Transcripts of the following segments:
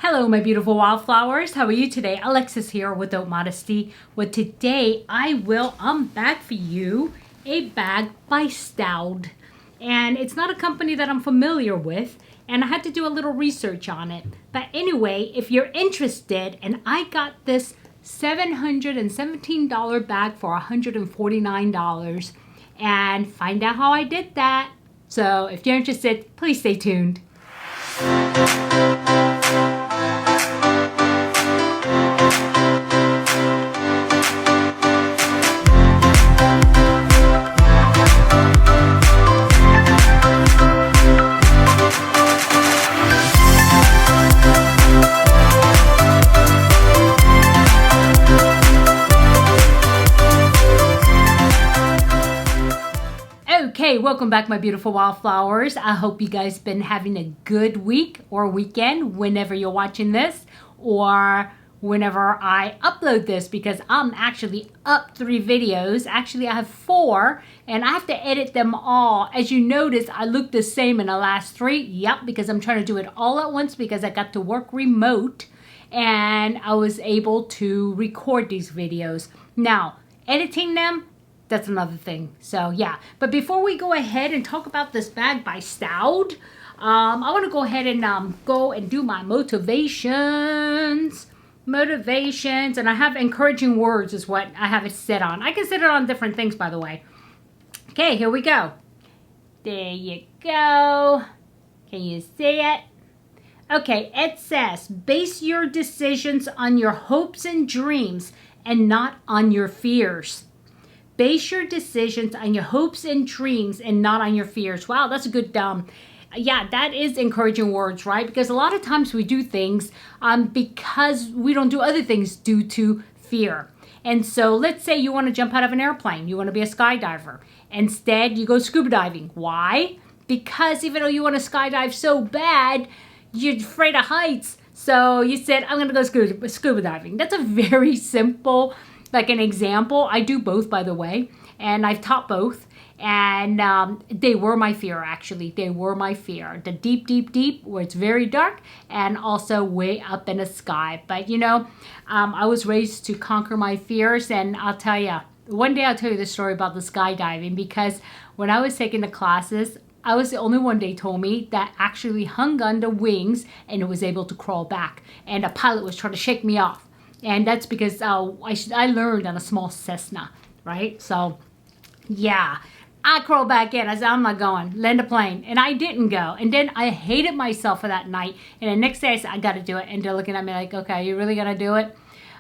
Hello, my beautiful wildflowers. How are you today? Alexis here with Modesty. Well, today I'm back for you a bag by STAUD. And it's not a company that I'm familiar with, and I had to do a little research on it. But anyway, if you're interested, and I got this $717 bag for $149, and find out how I did that. So if you're interested, please stay tuned. Okay, welcome back, my beautiful wildflowers. I hope you guys been having a good week or weekend whenever you're watching this or whenever I upload this, because I'm actually up 3 videos. Actually, I have 4 and I have to edit them all. As you notice, I look the same in the last 3. Yep, because I'm trying to do it all at once because I got to work remote and I was able to record these videos. Now, editing them, that's another thing. So yeah, but before we go ahead and talk about this bag by STAUD, I want to go ahead and go and do my motivations, and I have encouraging words is what I have it set on. I can set it on different things, by the way. Okay, here we go. There you go. Can you see it? Okay, it says, base your decisions on your hopes and dreams and not on your fears. Base your decisions on your hopes and dreams and not on your fears. Wow, that's a good, yeah, that is encouraging words, right? Because a lot of times we do things because we don't do other things due to fear. And so let's say you want to jump out of an airplane. You want to be a skydiver. Instead, you go scuba diving. Why? Because even though you want to skydive so bad, you're afraid of heights. So you said, I'm going to go scuba diving. That's a very simple, like an example. I do both, by the way, and I've taught both, and they were my fear, actually. They were my fear. The deep, deep, deep, where it's very dark, and also way up in the sky. But, you know, I was raised to conquer my fears, and I'll tell you, one day I'll tell you the story about the skydiving, because when I was taking the classes, I was the only one they told me that actually hung on the wings and it was able to crawl back, and a pilot was trying to shake me off. And that's because I learned on a small Cessna, right? So, yeah, I crawled back in. I said, I'm not going. Land a plane. And I didn't go. And then I hated myself for that night. And the next day I said, I got to do it. And they're looking at me like, okay, you really going to do it?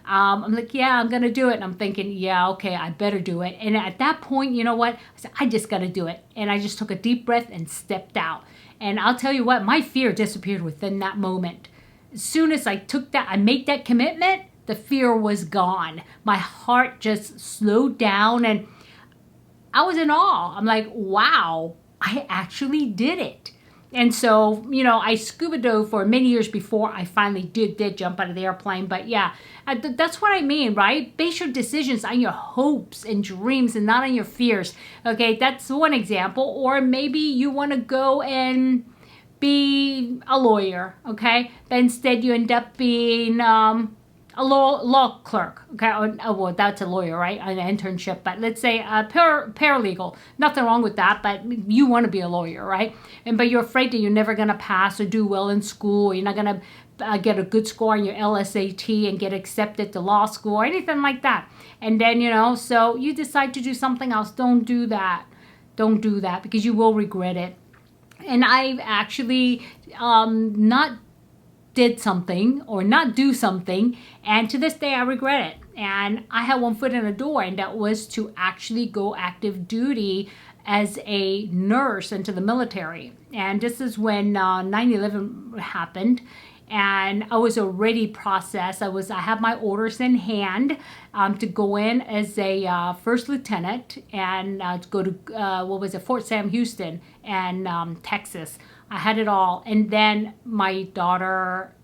I'm like, yeah, I'm going to do it. And I'm thinking, yeah, okay, I better do it. And at that point, you know what? I said, I just got to do it. And I just took a deep breath and stepped out. And I'll tell you what, my fear disappeared within that moment. As soon as I took that, I made that commitment, the fear was gone. My heart just slowed down and I was in awe. I'm like, wow, I actually did it. And so, you know, I scuba dove for many years before I finally did jump out of the airplane. But yeah, that's what I mean, right? Base your decisions on your hopes and dreams and not on your fears. Okay, that's one example. Or maybe you want to go and be a lawyer, okay? But instead you end up being a law clerk, okay? Well, that's a lawyer, right? An internship, but let's say a paralegal. Nothing wrong with that, but you want to be a lawyer, right? But you're afraid that you're never going to pass or do well in school, or you're not going to get a good score on your LSAT and get accepted to law school or anything like that. And then, you know, so you decide to do something else. Don't do that. Don't do that, because you will regret it. And I've actually not did something or not do something, and to this day I regret it. And I had one foot in the door, and that was to actually go active duty as a nurse into the military. And this is when 9/11 happened, and I was already processed. I had my orders in hand to go in as a first lieutenant and to go to Fort Sam Houston and Texas. I had it all. And then my daughter,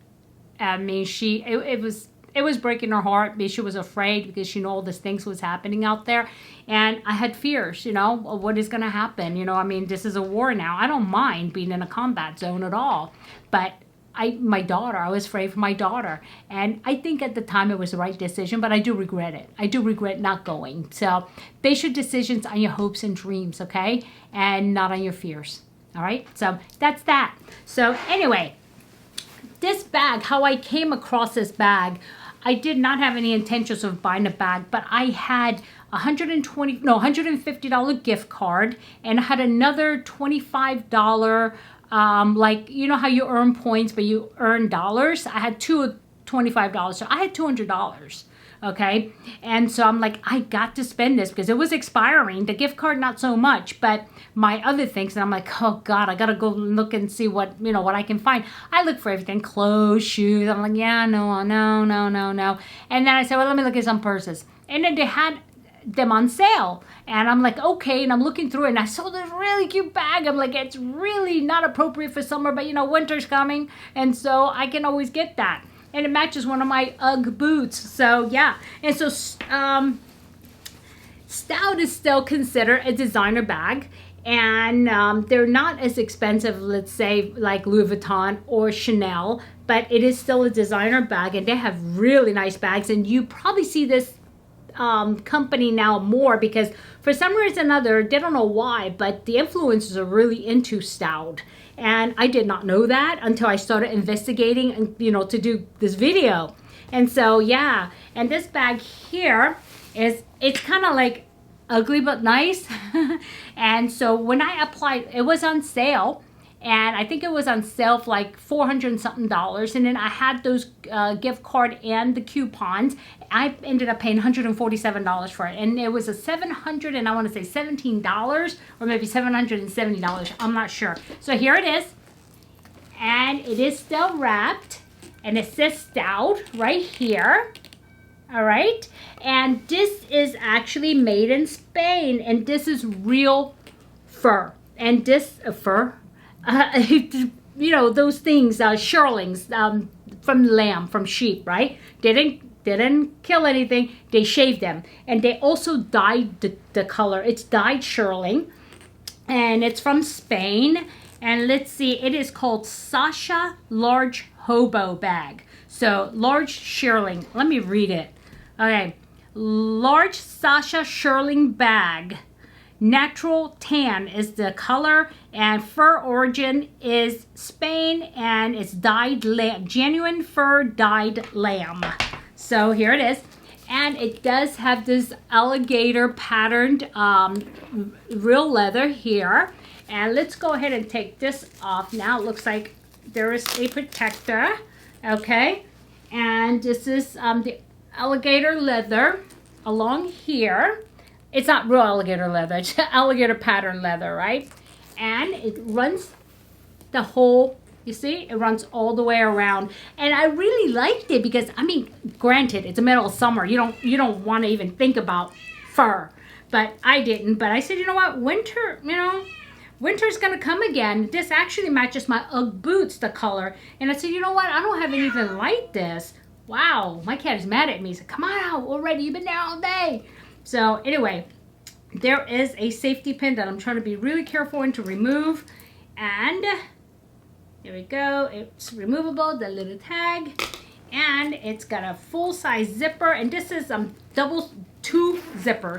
I mean, it was breaking her heart because she was afraid, because she knew all these things was happening out there. And I had fears, you know, of what is going to happen. You know, I mean, this is a war now. I don't mind being in a combat zone at all. But my daughter. I was afraid for my daughter. And I think at the time it was the right decision, but I do regret it. I do regret not going. So base your decisions on your hopes and dreams, okay? And not on your fears. All right? So that's that. So anyway, this bag, how I came across this bag, I did not have any intentions of buying a bag, but I had $150 gift card, and I had another $25, like, you know how you earn points, but you earn dollars? I had two $25, so I had $200, okay? And so I'm like, I got to spend this because it was expiring. The gift card, not so much, but my other things, and I'm like, oh God, I gotta go look and see what, you know, what I can find. I look for everything, clothes, shoes. I'm like, yeah, no. And then I said, well, let me look at some purses. And then they had them on sale, and I'm like, okay, and I'm looking through it, and I saw this really cute bag. I'm like, it's really not appropriate for summer, but you know, winter's coming, and so I can always get that, and it matches one of my UGG boots. So yeah, and so STAUD is still considered a designer bag, and they're not as expensive, let's say, like Louis Vuitton or Chanel, but it is still a designer bag, and they have really nice bags. And you probably see this company now more because for some reason or another, they don't know why, but the influencers are really into STAUD. And I did not know that until I started investigating and, you know, to do this video. And so, yeah, and this bag here it's kind of like ugly but nice. And so when I applied, it was on sale. And I think it was on sale for like $400 and something. And then I had those gift card and the coupons. I ended up paying $147 for it. And it was a $700 and I want to say $17 or maybe $770. I'm not sure. So here it is. And it is still wrapped. And it says STAUD right here. All right. And this is actually made in Spain. And this is real fur. And this fur. You know, those things, shearlings from lamb, from sheep, right? They didn't kill anything. They shaved them. And they also dyed the color. It's dyed shearling. And it's from Spain. And let's see, it is called Sasha Large Hobo Bag. So, large shearling. Let me read it. Okay. Large Sasha shearling bag. Natural tan is the color, and fur origin is Spain, and it's dyed lamb, genuine fur dyed lamb. So here it is, and it does have this alligator patterned real leather here. And let's go ahead and take this off now. It looks like there is a protector, okay? And this is the alligator leather along here. It's not real alligator leather, it's alligator pattern leather, right? And it runs the whole, you see, it runs all the way around. And I really liked it because, I mean, granted, it's the middle of summer. You don't want to even think about fur, but I didn't. But I said, you know what, winter, you know, winter's gonna come again. This actually matches my UGG boots, the color. And I said, you know what, I don't have anything like this. Wow, my cat is mad at me. He said, come on out already, you've been there all day. So anyway, there is a safety pin that I'm trying to be really careful and to remove. And there we go. It's removable, the little tag. And it's got a full-size zipper. And this is double zipper,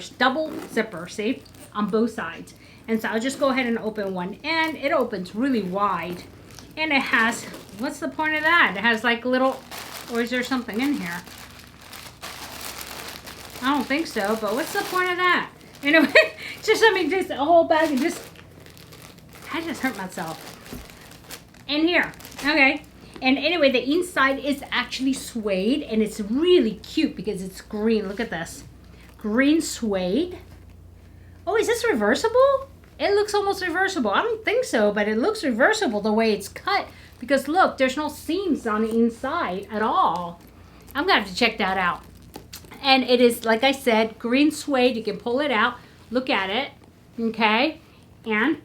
see, on both sides. And so I'll just go ahead and open one end. It opens really wide. And it has, what's the point of that? It has like little, or is there something in here? I don't think so, but what's the point of that? Anyway, just let me just a whole bag and just, I just hurt myself. In here, okay. And anyway, the inside is actually suede, and it's really cute because it's green. Look at this, green suede. Oh, is this reversible? It looks almost reversible. I don't think so, but it looks reversible the way it's cut. Because look, there's no seams on the inside at all. I'm gonna have to check that out. And it is, like I said, green suede. You can pull it out. Look at it. Okay. And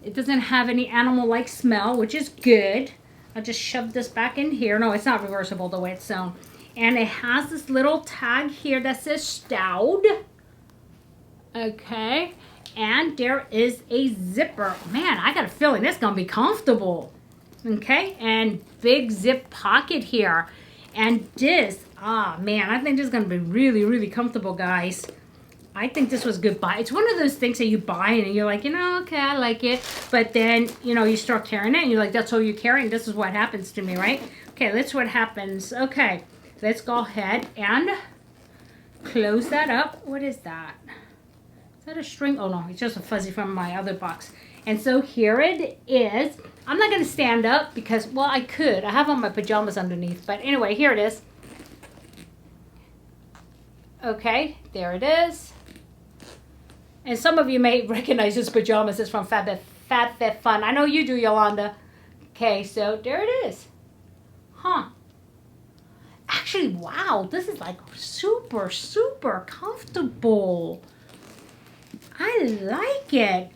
it doesn't have any animal-like smell, which is good. I'll just shove this back in here. No, it's not reversible the way it's sewn. And it has this little tag here that says STAUD. Okay. And there is a zipper. Man, I got a feeling this is going to be comfortable. Okay, and big zip pocket here. And this, man, I think this is going to be really, really comfortable, guys. I think this was a good buy. It's one of those things that you buy and you're like, you know, okay, I like it. But then, you know, you start carrying it and you're like, that's all you're carrying. This is what happens to me, right? Okay, that's what happens. Okay, let's go ahead and close that up. What is that? Is that a string? Oh, no, it's just a fuzzy from my other box. And so here it is. I'm not going to stand up because, well, I could. I have on my pajamas underneath. But anyway, here it is. Okay, there it is. And some of you may recognize this pajamas. It's from FabFitFun. I know you do, Yolanda. Okay, so there it is. Huh. Actually, wow, this is like super, super comfortable. I like it.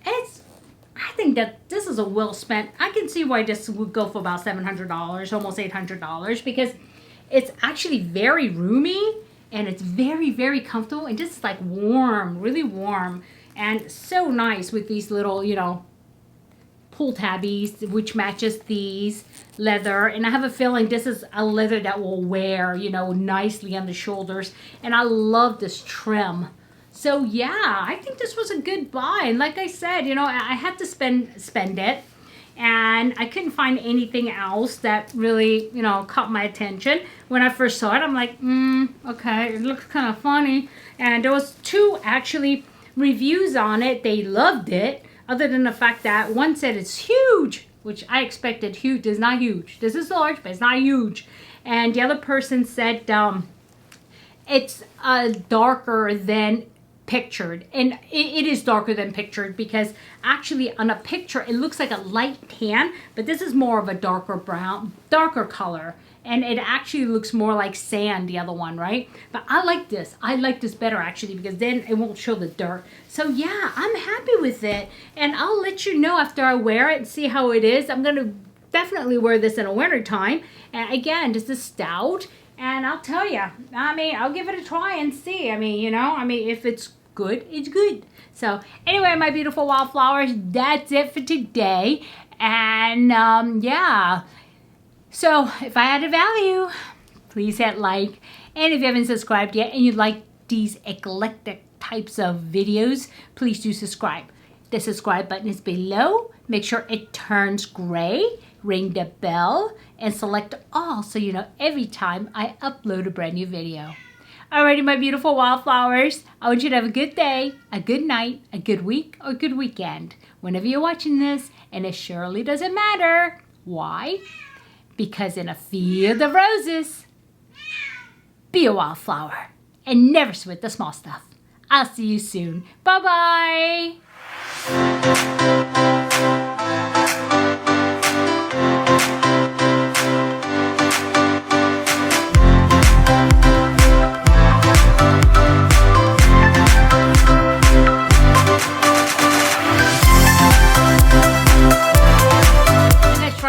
I think that this is a well spent. I can see why this would go for about $700, almost $800, because it's actually very roomy and it's very, very comfortable and just like warm, really warm. And so nice with these little, you know, pull tabbies, which matches these leather. And I have a feeling this is a leather that will wear, you know, nicely on the shoulders. And I love this trim. So yeah, I think this was a good buy. And like I said, you know, I had to spend it. And I couldn't find anything else that really, you know, caught my attention. When I first saw it, I'm like, okay, it looks kind of funny. And there was 2 actually reviews on it. They loved it, other than the fact that one said it's huge, which I expected huge. It's not huge. This is large, but it's not huge. And the other person said it's darker than pictured, and it is darker than pictured, because actually on a picture it looks like a light tan, but this is more of a darker brown, darker color, and it actually looks more like sand, the other one, right? But I like this. I like this better actually, because then it won't show the dirt. So yeah, I'm happy with it, and I'll let you know after I wear it and see how it is. I'm gonna definitely wear this in the winter time. And again, this is STAUD, and I'll tell you, I mean, I'll give it a try and see. I mean, you know, I mean, if it's good, it's good. So anyway, my beautiful wildflowers, that's it for today. And yeah, so if I added value, please hit like. And if you haven't subscribed yet and you like these eclectic types of videos, please do subscribe. The subscribe button is below. Make sure it turns gray, ring the bell, and select all so you know every time I upload a brand new video. Alrighty, my beautiful wildflowers, I want you to have a good day, a good night, a good week, or a good weekend. Whenever you're watching this, and it surely doesn't matter. Why? Because in a field of roses, be a wildflower and never sweat the small stuff. I'll see you soon. Bye-bye.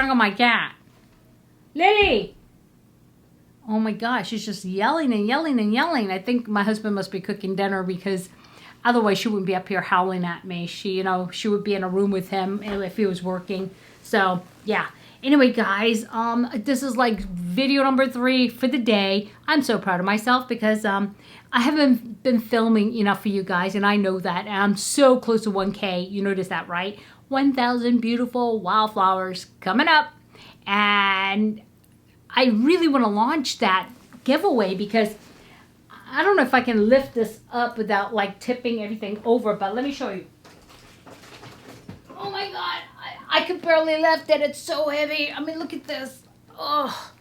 On my cat. Lily! Oh my gosh, she's just yelling and yelling and yelling. I think my husband must be cooking dinner, because otherwise she wouldn't be up here howling at me. She, you know, she would be in a room with him if he was working. So yeah. Anyway, guys, this is like video number 3 for the day. I'm so proud of myself because I haven't been filming enough for you guys, and I know that. And I'm so close to 1K. You notice that, right? 1,000 beautiful wildflowers coming up. And I really want to launch that giveaway, because I don't know if I can lift this up without like tipping everything over, but let me show you. Oh my God, I could barely lift it. It's so heavy. I mean, look at this. Oh,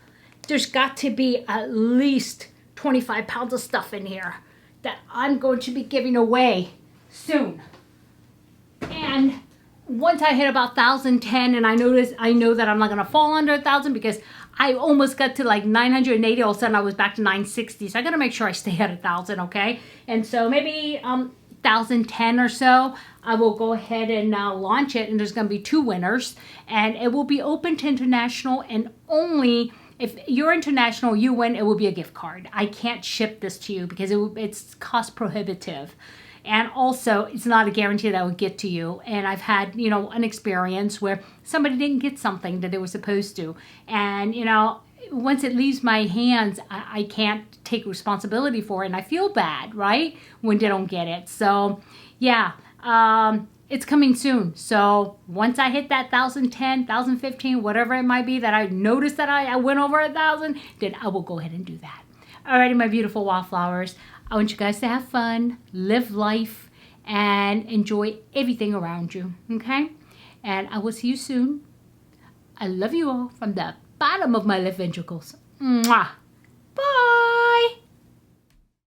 there's got to be at least 25 pounds of stuff in here that I'm going to be giving away soon. And once I hit about 1,010, and I know that I'm not going to fall under 1,000, because I almost got to like 980. All of a sudden I was back to 960. So I got to make sure I stay at 1,000, okay? And so maybe 1,010 or so, I will go ahead and launch it. And there's going to be 2 winners. And it will be open to international, and only if you're international, you win, it will be a gift card. I can't ship this to you because it's cost prohibitive. And also, it's not a guarantee that will get to you. And I've had, you know, an experience where somebody didn't get something that they were supposed to. And, you know, once it leaves my hands, I can't take responsibility for it. And I feel bad, right, when they don't get it. So, yeah, it's coming soon. So once I hit that 1,010, 1,015, whatever it might be, that I noticed that I went over 1,000, then I will go ahead and do that. Alrighty, my beautiful wildflowers. I want you guys to have fun, live life, and enjoy everything around you, okay? And I will see you soon. I love you all from the bottom of my lip ventricles. Mwah. Bye.